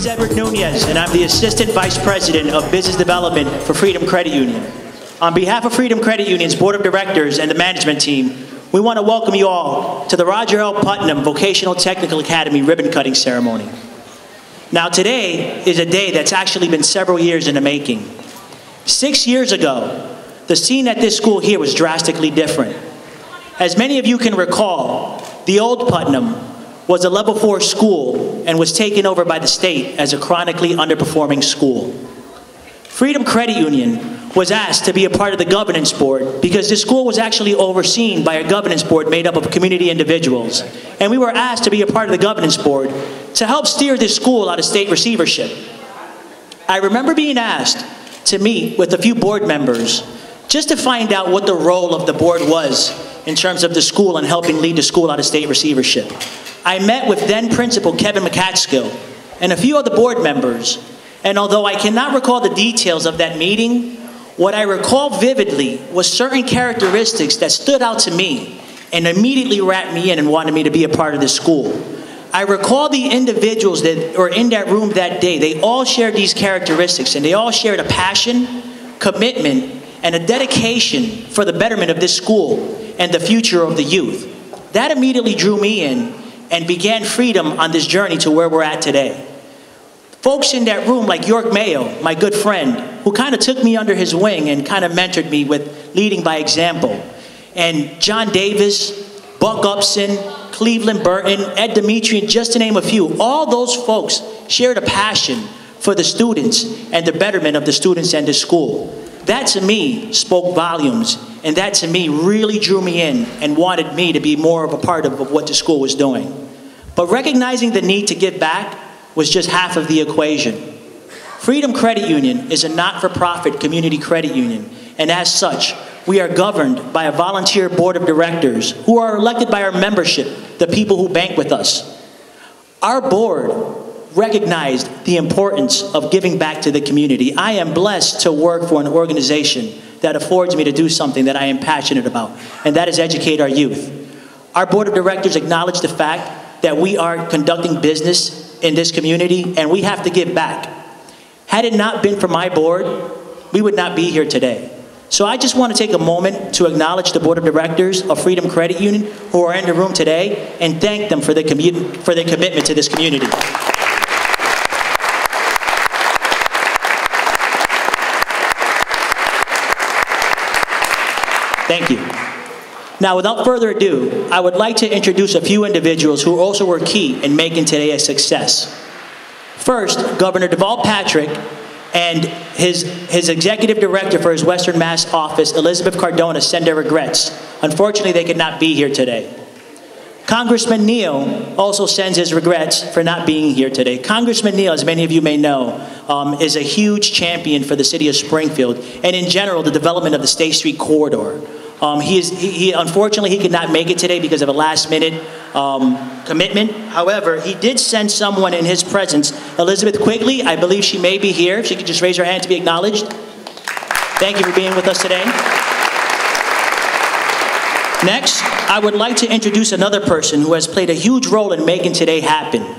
is Edward Nunez, and I'm the Assistant Vice President of Business Development for Freedom Credit Union. On behalf of Freedom Credit Union's Board of Directors and the management team, we want to welcome you all to the Roger L. Putnam Vocational Technical Academy ribbon cutting ceremony. Now today is a day that's actually been several years in the making. 6 years ago, the scene at this school here was drastically different. As many of you can recall, the old Putnam was a level 4 school and was taken over by the state as a chronically underperforming school. Freedom Credit Union was asked to be a part of the governance board because the school was actually overseen by a governance board made up of community individuals. And we were asked to be a part of the governance board to help steer this school out of state receivership. I remember being asked to meet with a few board members just to find out what the role of the board was in terms of the school and helping lead the school out of state receivership. I met with then Principal Kevin McCatskill and a few other board members, and although I cannot recall the details of that meeting, what I recall vividly was certain characteristics that stood out to me and immediately wrapped me in and wanted me to be a part of this school. I recall the individuals that were in that room that day. They all shared these characteristics, and they all shared a passion, commitment, and a dedication for the betterment of this school and the future of the youth. That immediately drew me in and began Freedom on this journey to where we're at today. Folks in that room like York Mayo, my good friend, who kind of took me under his wing and kind of mentored me with leading by example. And John Davis, Buck Upson, Cleveland Burton, Ed Demetrian, just to name a few. All those folks shared a passion for the students and the betterment of the students and the school. That to me spoke volumes, and that to me really drew me in and wanted me to be more of a part of what the school was doing. But recognizing the need to give back was just half of the equation. Freedom Credit Union is a not-for-profit community credit union, and as such, we are governed by a volunteer board of directors who are elected by our membership, the people who bank with us. Our board recognized the importance of giving back to the community. I am blessed to work for an organization that affords me to do something that I am passionate about, and that is educate our youth. Our board of directors acknowledge the fact that we are conducting business in this community, and we have to give back. Had it not been for my board, we would not be here today. So I just want to take a moment to acknowledge the board of directors of Freedom Credit Union who are in the room today and thank them for their commitment to this community. Thank you. Now, without further ado, I would like to introduce a few individuals who also were key in making today a success. First, Governor Deval Patrick and his executive director for his Western Mass office, Elizabeth Cardona, send their regrets. Unfortunately, they could not be here today. Congressman Neal also sends his regrets for not being here today. Congressman Neal, as many of you may know, is a huge champion for the city of Springfield and in general the development of the State Street corridor. Unfortunately, he could not make it today because of a last-minute commitment. However, he did send someone in his presence, Elizabeth Quigley. I believe she may be here. If she could just raise her hand to be acknowledged. Thank you for being with us today. Next, I would like to introduce another person who has played a huge role in making today happen.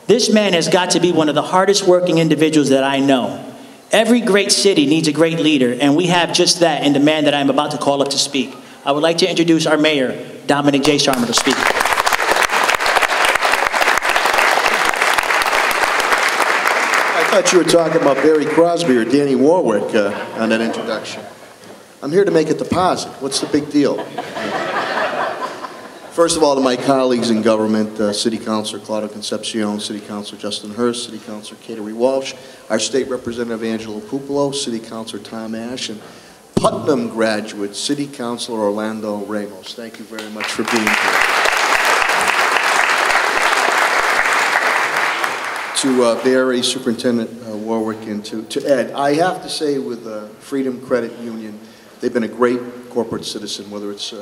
This man has got to be one of the hardest working individuals that I know. Every great city needs a great leader, and we have just that in the man that I'm about to call up to speak. I would like to introduce our mayor, Dominic J. Sharma, to speak. I thought you were talking about Barry Crosby or Danny Warwick on that introduction. I'm here to make a deposit. What's the big deal? First of all, to my colleagues in government, City Councilor Claudio Concepcion, City Councilor Justin Hurst, City Councilor Kateri Walsh, our State Representative Angelo Pupolo, City Councilor Tom Ash, and Putnam graduate, City Councilor Orlando Ramos. Thank you very much for being here. To Barry, Superintendent Warwick, and to Ed, I have to say with Freedom Credit Union, they've been a great corporate citizen, whether it's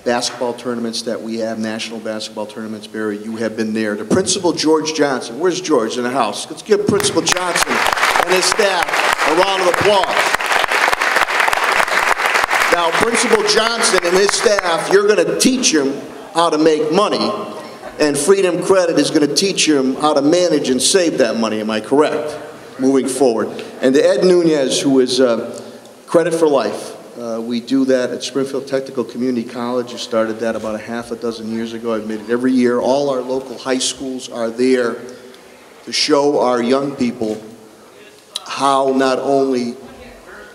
basketball tournaments that we have, national basketball tournaments. Barry, you have been there. The Principal George Johnson. Where's George in the house? Let's give Principal Johnson and his staff a round of applause. Now, Principal Johnson and his staff, you're going to teach him how to make money, And Freedom Credit is going to teach them how to manage and save that money. Am I correct? Moving forward. And to Ed Nunez, who is Credit for Life. We do that at Springfield Technical Community College. We started that about half a dozen years ago. I've made it every year. All our local high schools are there to show our young people how not only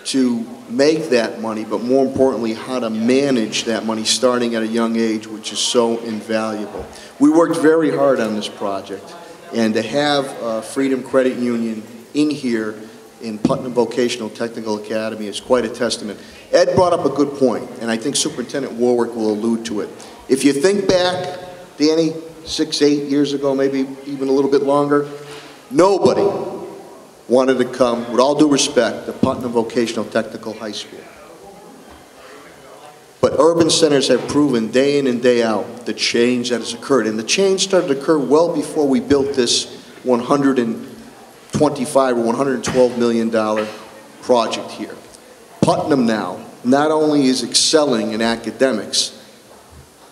to make that money, but more importantly, how to manage that money starting at a young age, which is so invaluable. We worked very hard on this project, and to have Freedom Credit Union in here in Putnam Vocational Technical Academy is quite a testament. Ed brought up a good point, and I think Superintendent Warwick will allude to it. If you think back, Danny, 6, 8 years ago, maybe even a little bit longer, nobody wanted to come, with all due respect, to Putnam Vocational Technical High School. But urban centers have proven day in and day out the change that has occurred. And the change started to occur well before we built this $125 or $112 million project here. Putnam now not only is excelling in academics,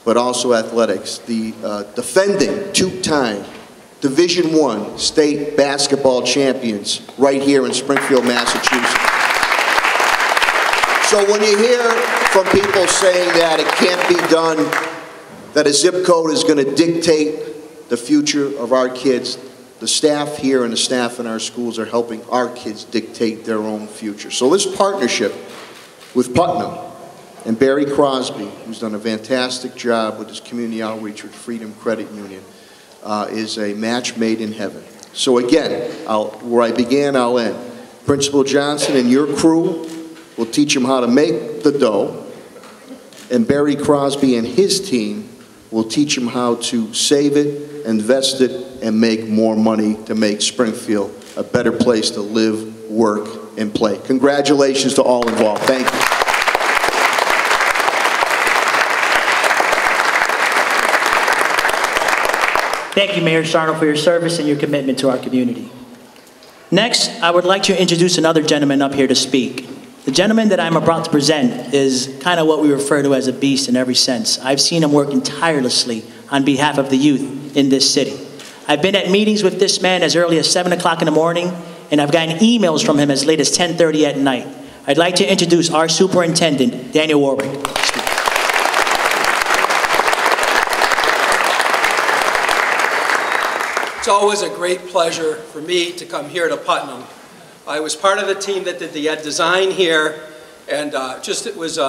but also athletics. The defending two-time Division I state basketball champions right here in Springfield, Massachusetts. So when you hear from people saying that it can't be done, that a zip code is going to dictate the future of our kids, the staff here and the staff in our schools are helping our kids dictate their own future. So this partnership with Putnam and Barry Crosby, who's done a fantastic job with his community outreach with Freedom Credit Union, is a match made in heaven. So again, where I began, I'll end. Principal Johnson and your crew will teach them how to make the dough, and Barry Crosby and his team will teach them how to save it, invest it, and make more money to make Springfield a better place to live, work, and play. Congratulations to all involved. Thank you. Thank you, Mayor Sarno, for your service and your commitment to our community. Next, I would like to introduce another gentleman up here to speak. The gentleman that I'm about to present is kind of what we refer to as a beast in every sense. I've seen him working tirelessly on behalf of the youth in this city. I've been at meetings with this man as early as 7 o'clock in the morning, and I've gotten emails from him as late as 10:30 at night. I'd like to introduce our superintendent, Daniel Warwick. It's always a great pleasure for me to come here to Putnam. I was part of the team that did the design here, and it was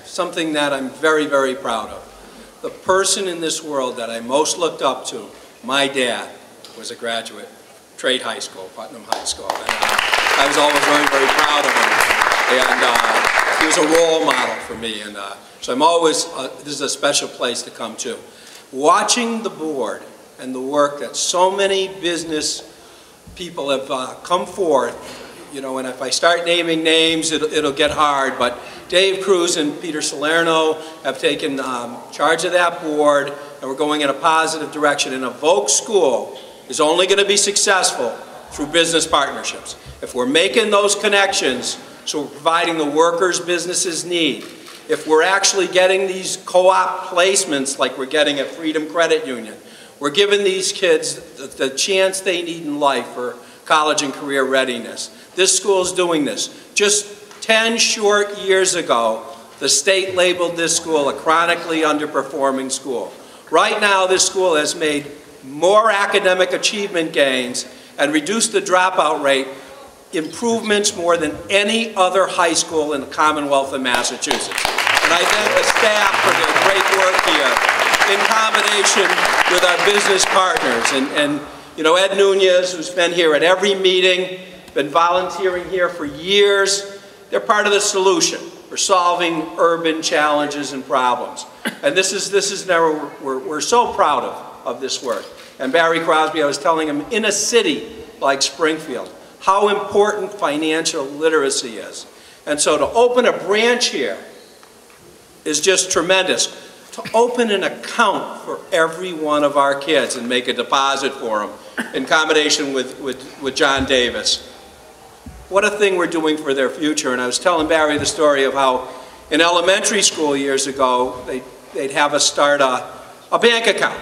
something that I'm very, very proud of. The person in this world that I most looked up to, my dad, was a graduate, Trade High School, Putnam High School. And, I was always very, very proud of him. And he was a role model for me. And so I'm always, this is a special place to come to. Watching the board and the work that so many business people have come forth, you know, and if I start naming names, it'll get hard, but Dave Cruz and Peter Salerno have taken charge of that board, and we're going in a positive direction. And a Voc school is only going to be successful through business partnerships. If we're making those connections, so we're providing the workers businesses need, if we're actually getting these co-op placements like we're getting at Freedom Credit Union, we're giving these kids the chance they need in life for college and career readiness. This school is doing this. Just 10 short years ago, the state labeled this school a chronically underperforming school. Right now, this school has made more academic achievement gains and reduced the dropout rate, improvements more than any other high school in the Commonwealth of Massachusetts. And I thank the staff for their great work here, in combination with our business partners. And you know, Ed Nunez, who's been here at every meeting, been volunteering here for years, they're part of the solution for solving urban challenges and problems. And this is never, we're so proud of this work. And Barry Crosby, I was telling him, in a city like Springfield, how important financial literacy is. And so to open a branch here is just tremendous. To open an account for every one of our kids and make a deposit for them in combination with John Davis. What a thing we're doing for their future. And I was telling Barry the story of how in elementary school years ago, they'd have us start a bank account.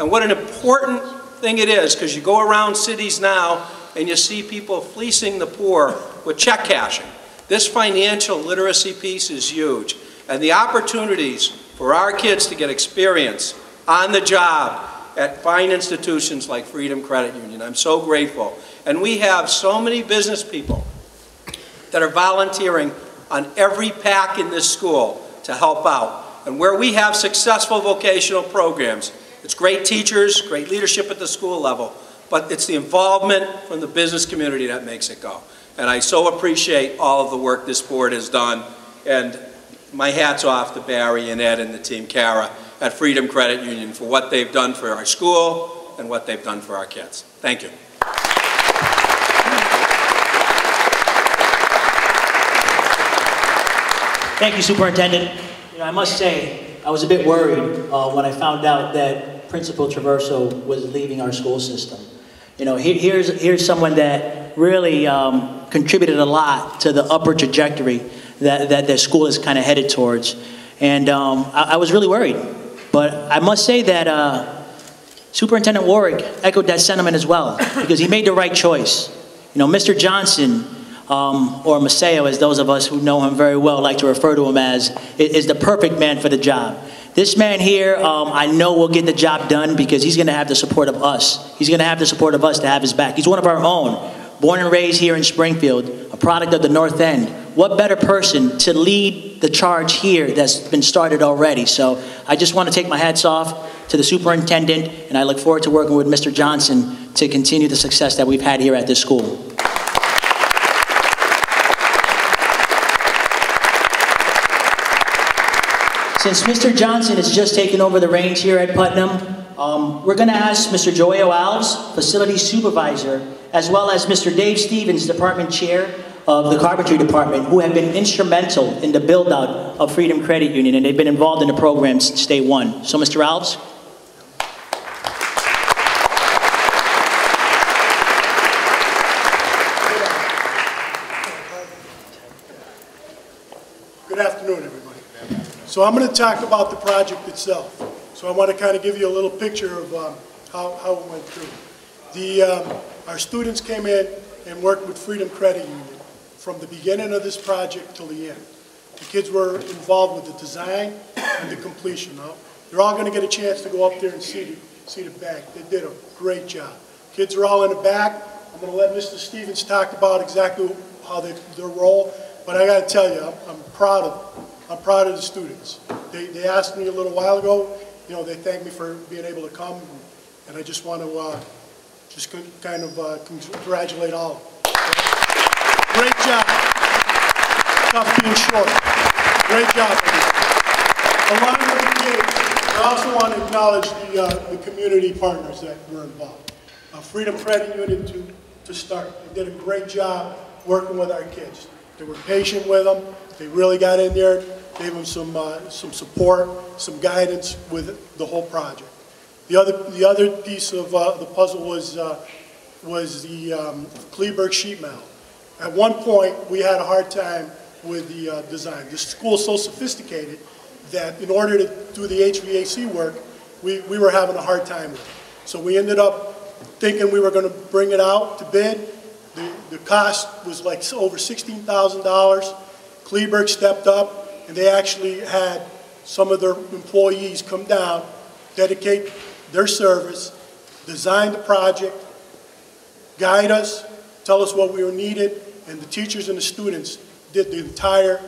And what an important thing it is, because you go around cities now and you see people fleecing the poor with check cashing. This financial literacy piece is huge. And the opportunities for our kids to get experience on the job at fine institutions like Freedom Credit Union, I'm so grateful. And we have so many business people that are volunteering on every pack in this school to help out. And where we have successful vocational programs, it's great teachers, great leadership at the school level, but it's the involvement from the business community that makes it go. And I so appreciate all of the work this board has done. And my hat's off to Barry and Ed and the team, Kara, at Freedom Credit Union for what they've done for our school and what they've done for our kids. Thank you. Thank you, Superintendent. You know, I must say, I was a bit worried when I found out that Principal Traverso was leaving our school system. You know, here's someone that really contributed a lot to the upward trajectory that the school is kind of headed towards. And I was really worried. But I must say that Superintendent Warwick echoed that sentiment as well, because he made the right choice. You know, Mr. Johnson, or Maceo, as those of us who know him very well like to refer to him as, is the perfect man for the job. This man here, I know will get the job done because he's going to have the support of us. He's going to have the support of us to have his back. He's one of our own, born and raised here in Springfield, a product of the North End. What better person to lead the charge here that's been started already? So I just want to take my hats off to the superintendent, and I look forward to working with Mr. Johnson to continue the success that we've had here at this school. Since Mr. Johnson has just taken over the reins here at Putnam, we're going to ask Mr. Joao Alves, Facilities Supervisor, as well as Mr. Dave Stevens, Department Chair of the Carpentry Department, who have been instrumental in the build-out of Freedom Credit Union, and they've been involved in the program since day one. So, Mr. Alves. Good afternoon, everybody. So I'm going to talk about the project itself. So I want to kind of give you a little picture of how it went through. Our students came in and worked with Freedom Credit Union from the beginning of this project till the end. The kids were involved with the design and the completion. Now, they're all going to get a chance to go up there and see the back. They did a great job. Kids are all in the back. I'm going to let Mr. Stevens talk about exactly how their role. But I got to tell you, I'm proud of the students. They asked me a little while ago. You know, they thanked me for being able to come, and I just want to just kind of congratulate all of them. Great job. Tough being short. Great job. Along with the kids, I also want to acknowledge the community partners that were involved. Freedom Credit Union to start. They did a great job working with our kids. They were patient with them. They really got in there, gave them some support, some guidance with the whole project. The other piece of the puzzle was the Kleberg sheet metal. At one point, we had a hard time with the design. The school is so sophisticated that in order to do the HVAC work, we were having a hard time with it. So we ended up thinking we were going to bring it out to bid. The cost was like over $16,000. Kleberg stepped up, and they actually had some of their employees come down, dedicate their service, design the project, guide us, tell us what we were needed, and the teachers and the students did the entire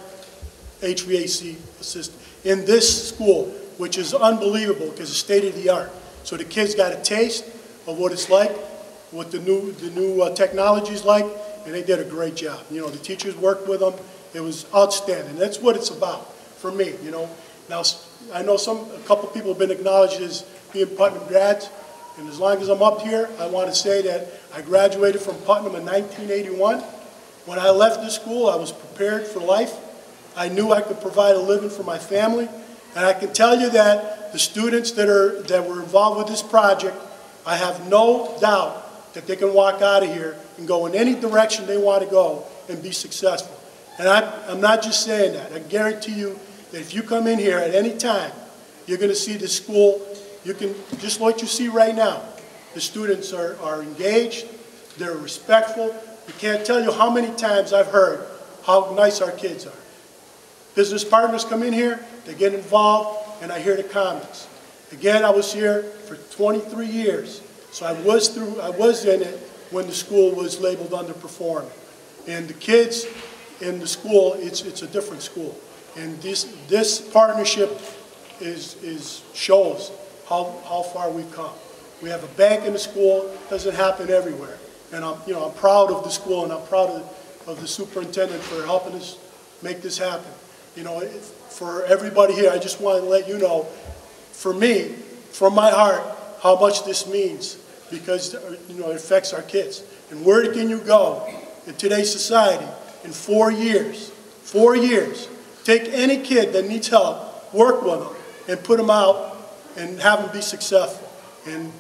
HVAC system in this school, which is unbelievable because it's state-of-the-art. So the kids got a taste of what it's like, what the new technology is like, and they did a great job. You know, the teachers worked with them. It was outstanding. That's what it's about for me, you know. Now, I know a couple people have been acknowledged as being Putnam grads, and as long as I'm up here, I want to say that I graduated from Putnam in 1981. When I left the school, I was prepared for life. I knew I could provide a living for my family, and I can tell you that the students that were involved with this project, I have no doubt that they can walk out of here and go in any direction they want to go and be successful. And I'm not just saying that. I guarantee you that if you come in here at any time, you're going to see the school You can, just what you see right now, the students are engaged, they're respectful. You can't tell you how many times I've heard how nice our kids are. Business partners come in here, they get involved, and I hear the comments. Again, I was here for 23 years, so I was in it when the school was labeled underperforming. And the kids in the school, it's a different school. And this partnership shows how far we've come. We have a bank in the school. It doesn't happen everywhere. And I'm proud of the school, and I'm proud of the superintendent for helping us make this happen. For everybody here, I just want to let you know, for me, from my heart, how much this means, because it affects our kids. And where can you go in today's society in 4 years? 4 years. Take any kid that needs help, work with them, and put them out and have them be successful. And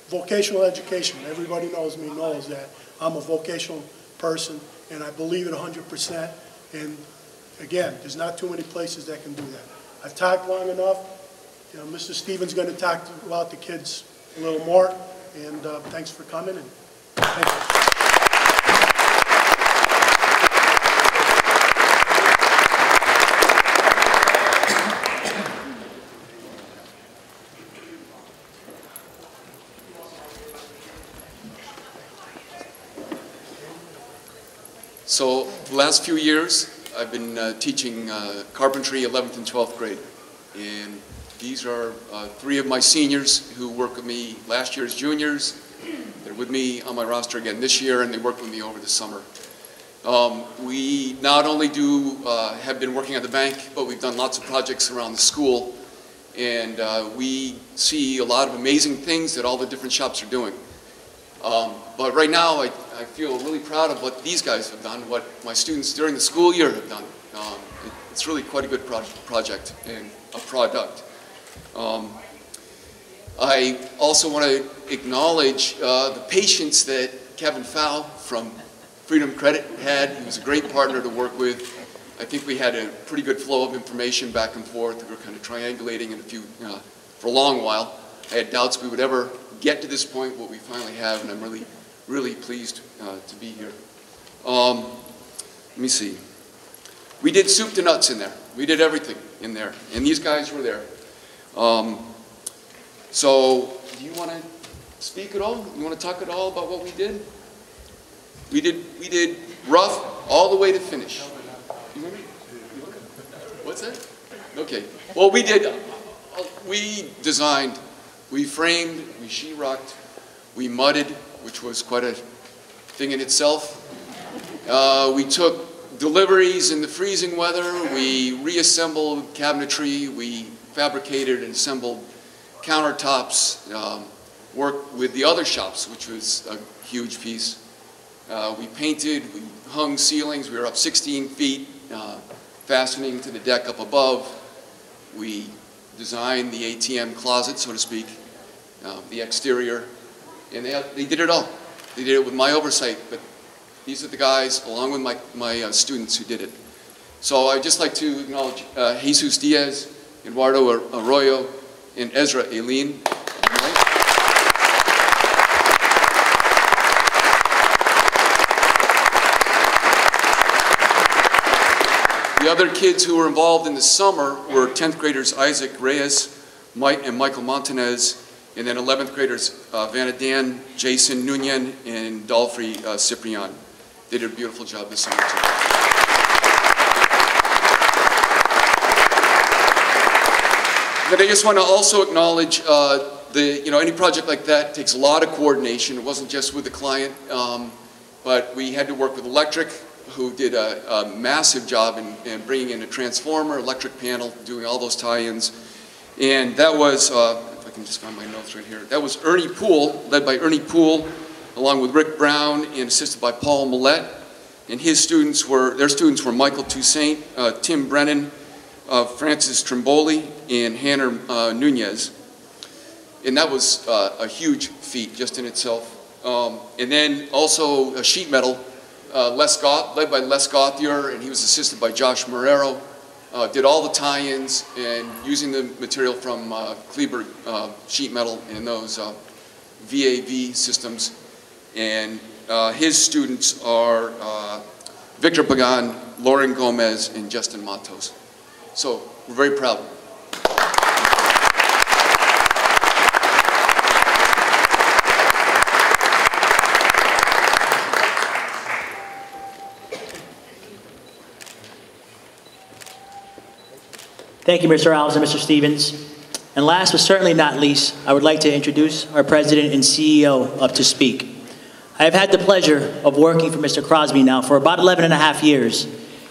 vocational education, everybody knows me, knows that I'm a vocational person, and I believe it 100%. And again, there's not too many places that can do that. I've talked long enough. Mr. Stevens is going to talk about the kids a little more. And thanks for coming. And thank you. So the last few years, I've been teaching carpentry 11th and 12th grade. And these are 3 of my seniors who worked with me last year as juniors. They're with me on my roster again this year, and they worked with me over the summer. We not only have been working at the bank, but we've done lots of projects around the school. And we see a lot of amazing things that all the different shops are doing. But right now, I feel really proud of what these guys have done, what my students during the school year have done. It's really quite a good project and a product. I also want to acknowledge the patience that Kevin Fow from Freedom Credit had. He was a great partner to work with. I think we had a pretty good flow of information back and forth. We were kind of triangulating in for a long while. I had doubts we would ever get to this point, what we finally have, and I'm really, really pleased to be here. Let me see. We did soup to nuts in there. We did everything in there, and these guys were there. So, do you want to speak at all? You want to talk at all about what we did? We did rough all the way to finish. You want me? What's that? Okay. Well, we designed, we framed, we sheetrocked, we mudded, which was quite a thing in itself. We took deliveries in the freezing weather, we reassembled cabinetry, we fabricated and assembled countertops, worked with the other shops, which was a huge piece. We painted, we hung ceilings, we were up 16 feet, fastening to the deck up above. We designed the ATM closet, so to speak, the exterior, and they did it all. They did it with my oversight, but these are the guys, along with my students, who did it. So I'd just like to acknowledge Jesus Diaz, Eduardo Arroyo, and Ezra Aileen. The other kids who were involved in the summer were 10th graders Isaac Reyes, Mike and Michael Montanez, and then 11th graders Vanna Dan, Jason Nunez, and Dolphy Ciprian. They did a beautiful job this summer too. But I just want to also acknowledge any project like that takes a lot of coordination. It wasn't just with the client, but we had to work with electric, who did a massive job in bringing in a transformer, electric panel, doing all those tie-ins. And that was, if I can just find my notes right here, that was Ernie Poole, led by Ernie Poole, along with Rick Brown, and assisted by Paul Millette. And their students were Michael Toussaint, Tim Brennan, Francis Trimboli, and Hannah Nunez. And that was a huge feat just in itself. And then also sheet metal, led by Les Gauthier, and he was assisted by Josh Marrero. did all the tie-ins and using the material from Kleberg sheet metal in those VAV systems. And his students are Victor Pagan, Lauren Gomez, and Justin Matos. So we're very proud. Thank you, Mr. Alves and Mr. Stevens. And last but certainly not least, I would like to introduce our President and CEO up to speak. I have had the pleasure of working for Mr. Crosby now for about 11.5 years,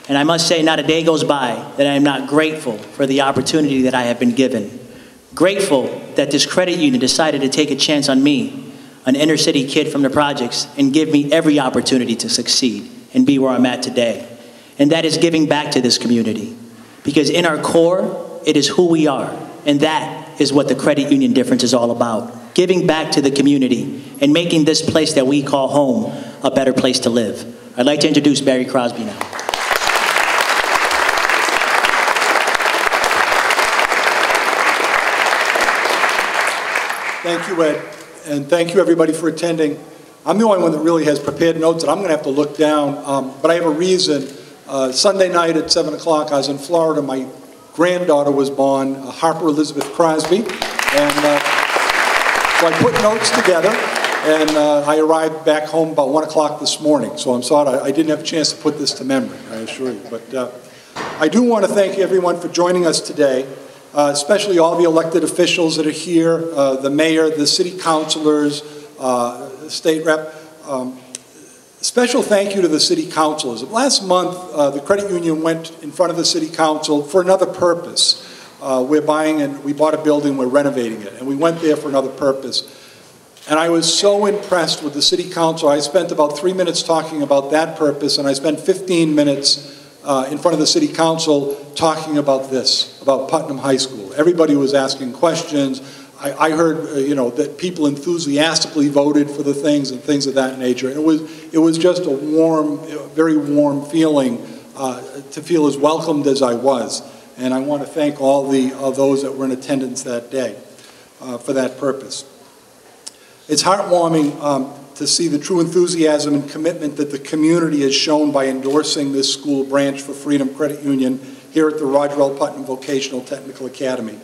and I must say not a day goes by that I am not grateful for the opportunity that I have been given. Grateful that this credit union decided to take a chance on me, an inner city kid from the projects, and give me every opportunity to succeed and be where I'm at today. And that is giving back to this community. Because in our core, it is who we are, and that is what the credit union difference is all about. Giving back to the community and making this place that we call home a better place to live. I'd like to introduce Barry Crosby now. Thank you, Ed, and thank you everybody for attending. I'm the only one that really has prepared notes, and I'm going to have to look down, but I have a reason. Sunday night at 7 o'clock, I was in Florida. My granddaughter was born, Harper Elizabeth Crosby, and so I put notes together, and I arrived back home about 1 o'clock this morning. So I'm sorry I didn't have a chance to put this to memory, I assure you. But I do want to thank everyone for joining us today, especially all the elected officials that are here, the mayor, the city councilors, state rep. Special thank you to the city councilors. Last month, the credit union went in front of the city council for another purpose. We bought a building, we're renovating it, and we went there for another purpose. And I was so impressed with the city council. I spent about 3 minutes talking about that purpose, and I spent 15 minutes in front of the city council talking about this, about Putnam High School. Everybody was asking questions. I heard, you know, that people enthusiastically voted for the things and things of that nature. And it was just a warm, very warm feeling to feel as welcomed as I was. And I want to thank all those that were in attendance that day for that purpose. It's heartwarming to see the true enthusiasm and commitment that the community has shown by endorsing this school branch for Freedom Credit Union here at the Roger L. Putnam Vocational Technical Academy.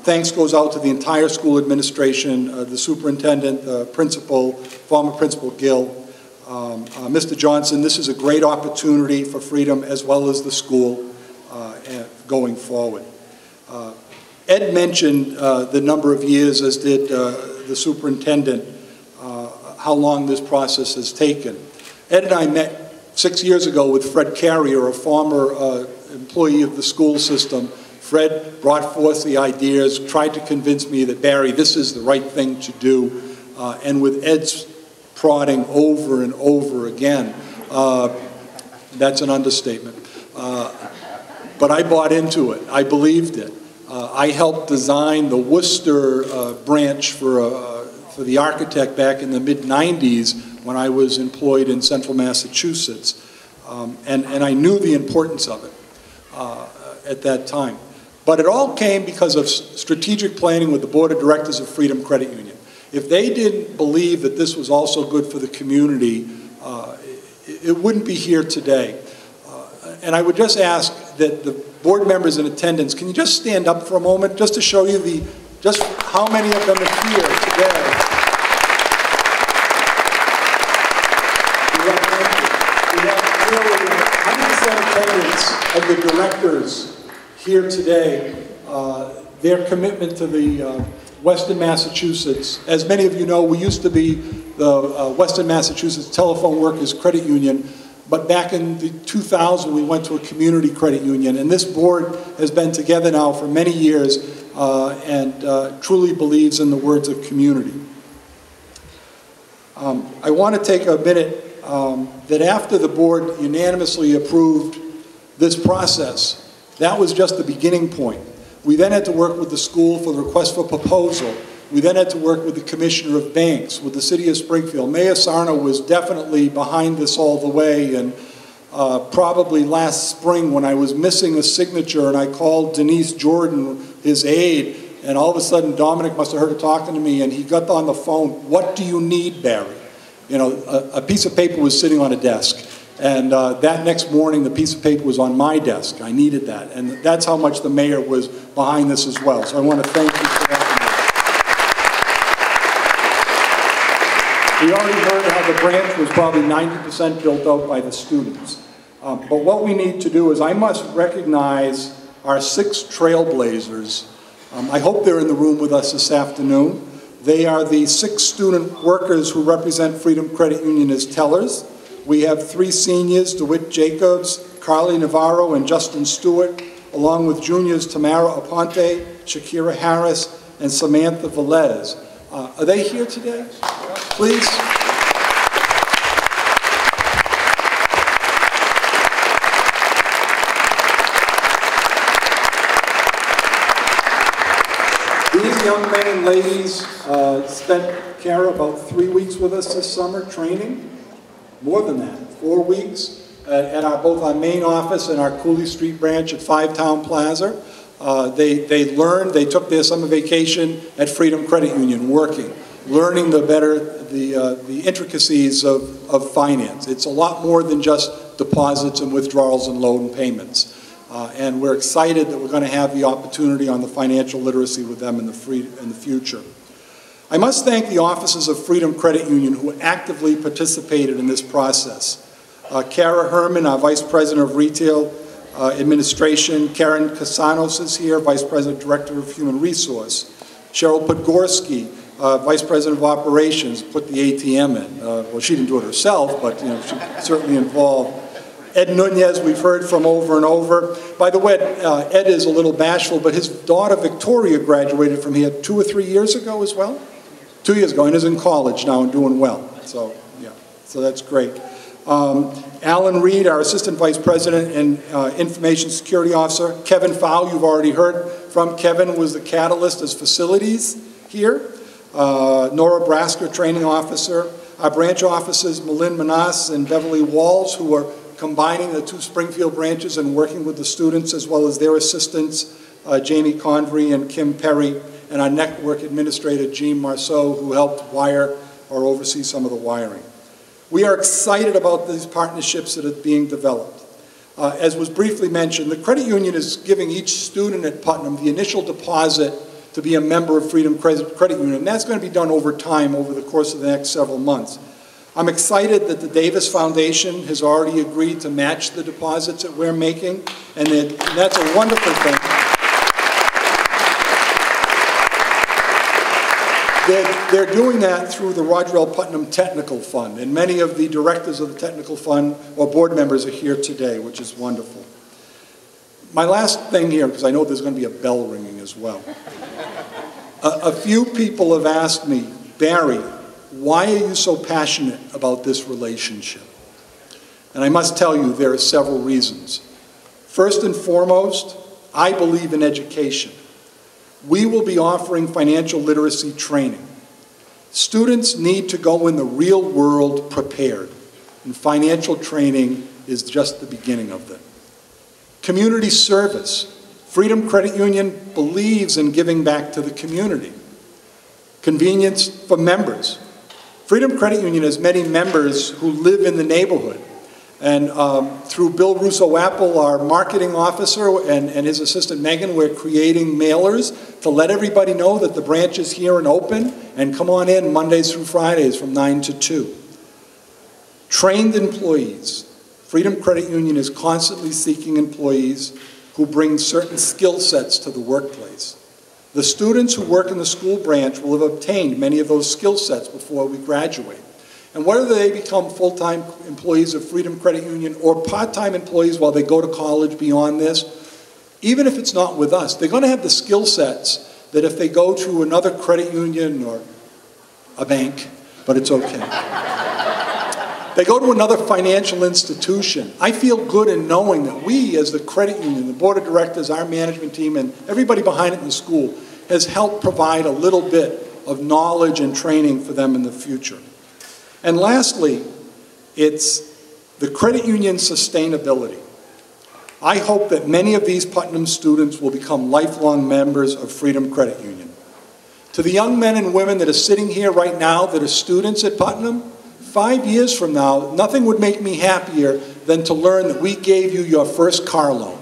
Thanks goes out to the entire school administration, the superintendent, principal, former Principal Gill, Mr. Johnson. This is a great opportunity for Freedom as well as the school going forward. Ed mentioned the number of years, as did the superintendent, how long this process has taken. Ed and I met 6 years ago with Fred Carrier, a former employee of the school system. Fred brought forth the ideas, tried to convince me that, Barry, this is the right thing to do. And with Ed's prodding over and over again, that's an understatement. But I bought into it. I believed it. I helped design the Worcester branch for the architect back in the mid-90s when I was employed in central Massachusetts. And I knew the importance of it at that time. But it all came because of strategic planning with the Board of Directors of Freedom Credit Union. If they didn't believe that this was also good for the community, it wouldn't be here today. And I would just ask that the board members in attendance, can you just stand up for a moment just to show you just how many of them are here today. We have clearly 100% attendance of the directors here today. Their commitment to the Western Massachusetts. As many of you know, we used to be the Western Massachusetts Telephone Workers Credit Union, but back in 2000 we went to a community credit union, and this board has been together now for many years and truly believes in the words of community. I want to take a minute that after the board unanimously approved this process, that was just the beginning point. We then had to work with the school for the request for proposal. We then had to work with the Commissioner of Banks, with the City of Springfield. Mayor Sarno was definitely behind this all the way, and probably last spring when I was missing a signature, and I called Denise Jordan, his aide, and all of a sudden Dominic must have heard her talking to me, and he got on the phone. "What do you need, Barry?" You know, a piece of paper was sitting on a desk. And that next morning, the piece of paper was on my desk. I needed that. And that's how much the mayor was behind this as well. So I want to thank you for that. We already heard how the branch was probably 90% built out by the students. But what we need to do is I must recognize our 6 trailblazers. I hope they're in the room with us this afternoon. They are the 6 student workers who represent Freedom Credit Union as tellers. We have 3 seniors, DeWitt Jacobs, Carly Navarro, and Justin Stewart, along with juniors Tamara Aponte, Shakira Harris, and Samantha Velez. Are they here today? Please. These young men and ladies spent, Kara, about 3 weeks with us this summer training. More than that, 4 weeks at both our main office and our Cooley Street branch at 5 Town Plaza. They learned, they took their summer vacation at Freedom Credit Union working, learning the intricacies of finance. It's a lot more than just deposits and withdrawals and loan payments. And we're excited that we're going to have the opportunity on the financial literacy with them in the future. I must thank the officers of Freedom Credit Union who actively participated in this process. Kara Herman, our Vice President of Retail Administration. Karen Casanos is here, Vice President, Director of Human Resource. Cheryl Podgorski, Vice President of Operations, put the ATM in. Well, she didn't do it herself, but you know, she's certainly involved. Ed Nunez, we've heard from over and over. By the way, Ed is a little bashful, but his daughter Victoria graduated from here 2 or 3 years ago as well? 2 years ago, and is in college now and doing well. So, yeah, so that's great. Alan Reed, our Assistant Vice President and Information Security Officer. Kevin Fowl, you've already heard from. Kevin was the catalyst as facilities here. Nora Brasker, Training Officer. Our branch officers, Malin Manas and Beverly Walls, who are combining the 2 Springfield branches and working with the students as well as their assistants, Jamie Convery and Kim Perry, and our network administrator, Jean Marceau, who helped wire or oversee some of the wiring. We are excited about these partnerships that are being developed. As was briefly mentioned, the credit union is giving each student at Putnam the initial deposit to be a member of Freedom Credit Union, and that's going to be done over time, over the course of the next several months. I'm excited that the Davis Foundation has already agreed to match the deposits that we're making, and that's a wonderful thing. They're doing that through the Roger L. Putnam Technical Fund, and many of the directors of the Technical Fund or board members are here today, which is wonderful. My last thing here, because I know there's going to be a bell ringing as well. A few people have asked me, Barry, why are you so passionate about this relationship? And I must tell you, there are several reasons. First and foremost, I believe in education. We will be offering financial literacy training. Students need to go in the real world prepared, and financial training is just the beginning of that. Community service. Freedom Credit Union believes in giving back to the community. Convenience for members. Freedom Credit Union has many members who live in the neighborhood. And through Bill Russo-Apple, our marketing officer, and his assistant Megan, we're creating mailers to let everybody know that the branch is here and open, and come on in Mondays through Fridays from 9 to 2. Trained employees. Freedom Credit Union is constantly seeking employees who bring certain skill sets to the workplace. The students who work in the school branch will have obtained many of those skill sets before we graduate. And whether they become full-time employees of Freedom Credit Union or part-time employees while they go to college beyond this, even if it's not with us, they're going to have the skill sets that if they go to another credit union or a bank, but it's okay. They go to another financial institution. I feel good in knowing that we, as the credit union, the board of directors, our management team, and everybody behind it in the school, has helped provide a little bit of knowledge and training for them in the future. And lastly, it's The credit union sustainability. I hope that many of these Putnam students will become lifelong members of Freedom Credit Union. To the young men and women that are sitting here right now that are students at Putnam, 5 years from now, nothing would make me happier than to learn that we gave you your first car loan.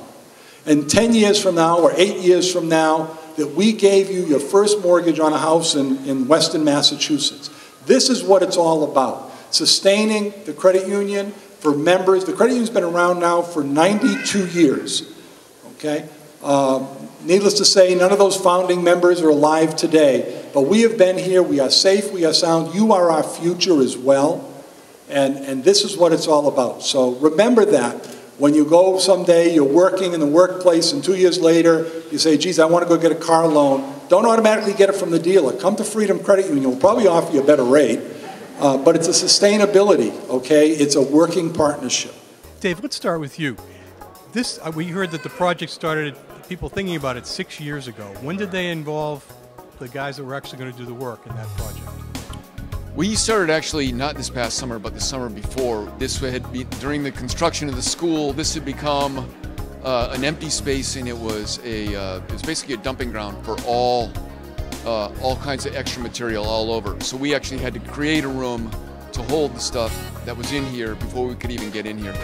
And 10 years from now, or 8 years from now, that we gave you your first mortgage on a house in Western Massachusetts. This is what it's all about. Sustaining the credit union for members. The credit union's been around now for 92 years, okay? Needless to say, none of those founding members are alive today, but we have been here, we are safe, we are sound, you are our future as well, and this is what it's all about. So remember that. When you go someday, you're working in the workplace, and 2 years later, you say, geez, I want to go get a car loan. Don't automatically get it from the dealer. Come to Freedom Credit Union. We'll probably offer you a better rate, but it's a sustainability, okay? It's a working partnership. Dave, let's start with you. This, we heard that the project started, people thinking about it 6 years ago. When did they involve the guys that were actually going to do the work in that project? We started actually not this past summer, but the summer before. This had been during the construction of the school. This had become an empty space, and it was basically a dumping ground for all kinds of extra material all over. So we actually had to create a room to hold the stuff that was in here before we could even get in here.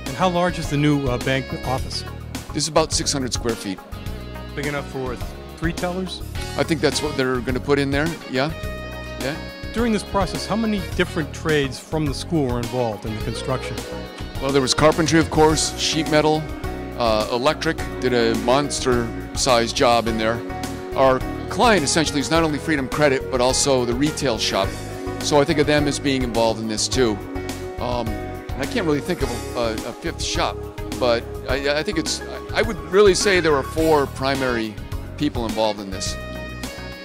And how large is the new bank office? This is about 600 square feet. Big enough for 3 tellers? I think that's what they're going to put in there. Yeah, yeah. During this process, how many different trades from the school were involved in the construction? Well, there was carpentry, of course, sheet metal, electric, did a monster-sized job in there. Our client essentially is not only Freedom Credit, but also the retail shop. So I think of them as being involved in this too. I can't really think of a fifth shop, but I think I would really say there are 4 primary people involved in this.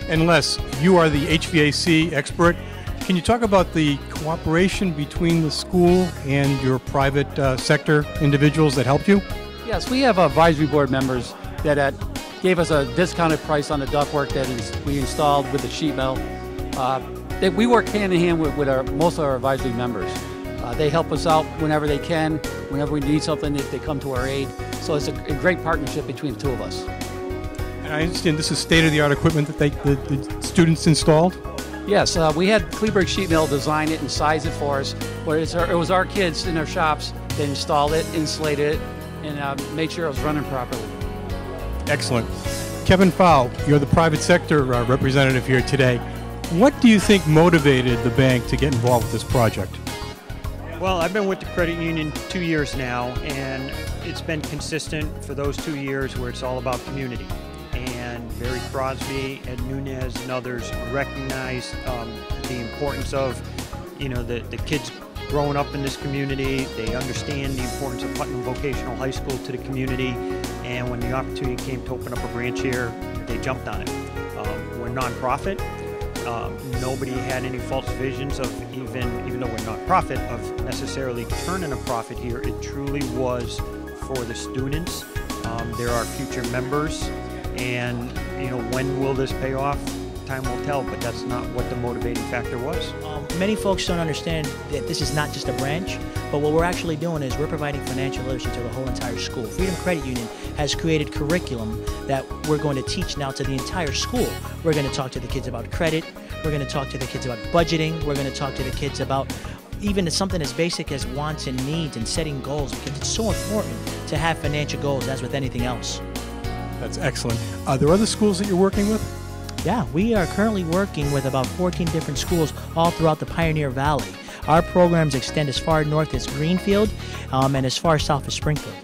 And Les, you are the HVAC expert. Can you talk about the cooperation between the school and your private sector individuals that helped you? Yes, we have advisory board members that gave us a discounted price on the ductwork that we installed with the sheet metal. We work hand in hand with most of our advisory members. They help us out whenever they can, whenever we need something, they come to our aid. So it's a great partnership between the 2 of us. And I understand this is state-of-the-art equipment that the students installed? Yes, we had Kleberg Sheet Mill design it and size it for us. But it was our kids in our shops that installed it, insulated it, and made sure it was running properly. Excellent. Kevin Fowl, you're the private sector representative here today. What do you think motivated the bank to get involved with this project? Well, I've been with the credit union 2 years now, and it's been consistent for those 2 years where it's all about community. And Barry Crosby, Ed Nunez, and others recognize the importance of, the kids growing up in this community. They understand the importance of Putnam Vocational High School to the community, and when the opportunity came to open up a branch here, they jumped on it. We're a nonprofit. Nobody had any false visions of even though we're not profit, of necessarily turning a profit here. It truly was for the students. There are future members, and when will this pay off? Time will tell, but that's not what the motivating factor was. Many folks don't understand that this is not just a branch, but what we're actually doing is we're providing financial literacy to the whole entire school. Freedom Credit Union has created curriculum that we're going to teach now to the entire school. We're going to talk to the kids about credit. We're going to talk to the kids about budgeting. We're going to talk to the kids about even something as basic as wants and needs and setting goals, because it's so important to have financial goals, as with anything else. That's excellent. Are there other schools that you're working with? Yeah, we are currently working with about 14 different schools all throughout the Pioneer Valley. Our programs extend as far north as Greenfield and as far south as Springfield.